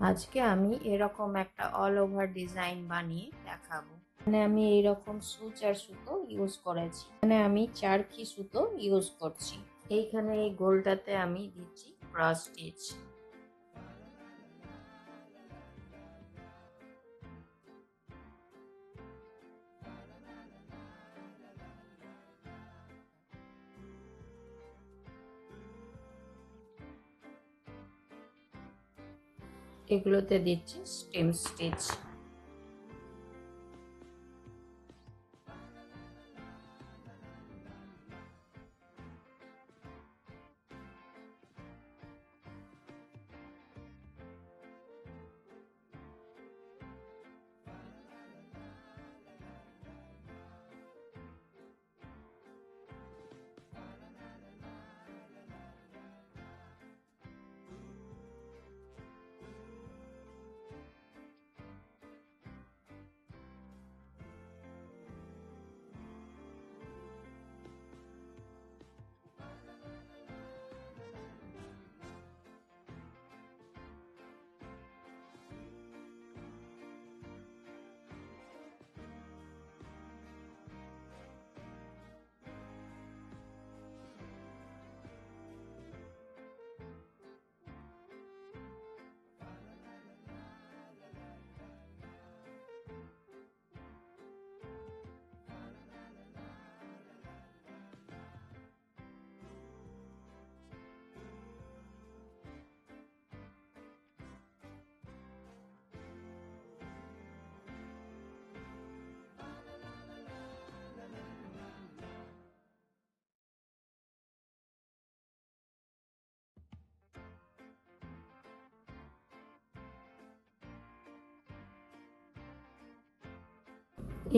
আজকে আমি এরকম একটা অল ওভার ডিজাইন বানিয়ে দেখাবো। মানে আমি এইরকম সুচ আর সুতো ইউজ করেছি। মানে আমি চারকি সুতো ইউজ করছি। এইখানে এই গোলটাতে আমি দিচ্ছি ক্রস স্টিচ। এগুলোতে দিচ্ছি স্টেম স্টিচ।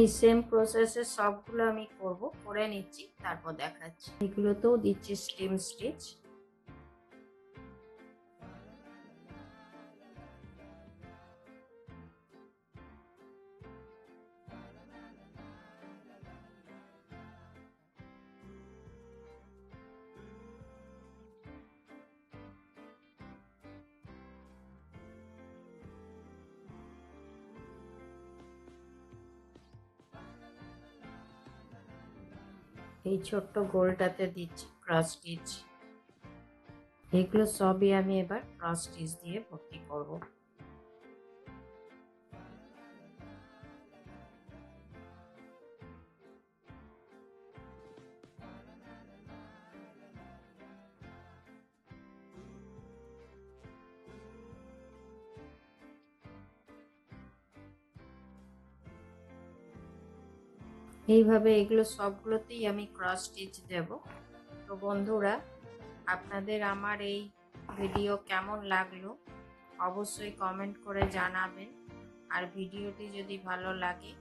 এই সেম প্রসেসে সবগুলো আমি করে নিচ্ছি, তারপর দেখাচ্ছি। এগুলোতেও দিচ্ছি স্টেম স্টিচ। এই ছোট্ট গোলটাতে দিচ্ছি ক্রস স্টিচ। এগুলো সবই আমি এবার ক্রস স্টিচ দিয়ে ভর্তি করব। এইভাবে এগুলো সবগুলোতেই আমি ক্রস স্টিচ দেব। তো বন্ধুরা, আপনাদের আমার এই ভিডিও কেমন লাগলো অবশ্যই কমেন্ট করে জানাবেন। আর ভিডিওটি যদি ভালো লাগে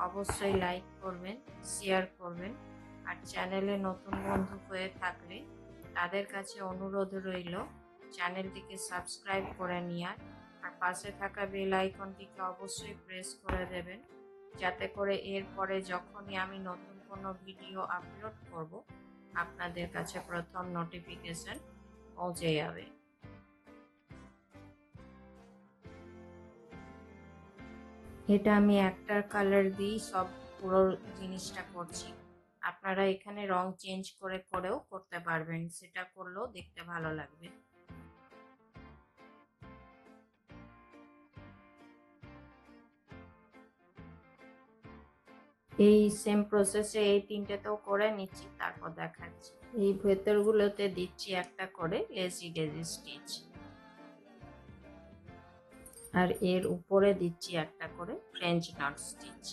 অবশ্যই লাইক করবেন, শেয়ার করবেন। আর চ্যানেলে নতুন বন্ধু হয়ে থাকলে তাদের কাছে অনুরোধ রইল চ্যানেলটিকে সাবস্ক্রাইব করে নেওয়ার। আর পাশে থাকা বেল আইকনটিকে অবশ্যই প্রেস করে দেবেন, যাতে করে এরপরে যখনই আমি নতুন কোনো ভিডিও আপলোড করব আপনাদের কাছে প্রথম নোটিফিকেশন পৌঁছে যাবে। এটা আমি একটার কালার দিয়েই সব পুরো জিনিসটা করছি। আপনারা এখানে রং চেঞ্জ করেও করতে পারবেন, সেটা করলেও দেখতে ভালো লাগবে। এই সেম প্রসেসে এই তিনটেতেও করে নিচ্ছি, তারপর দেখাচ্ছি। এই ভেতরগুলোতে দিচ্ছি একটা করে লেসি ডেজি স্টিচ, আর এর উপরে দিচ্ছি একটা করে ফ্রেঞ্চ নট স্টিচ।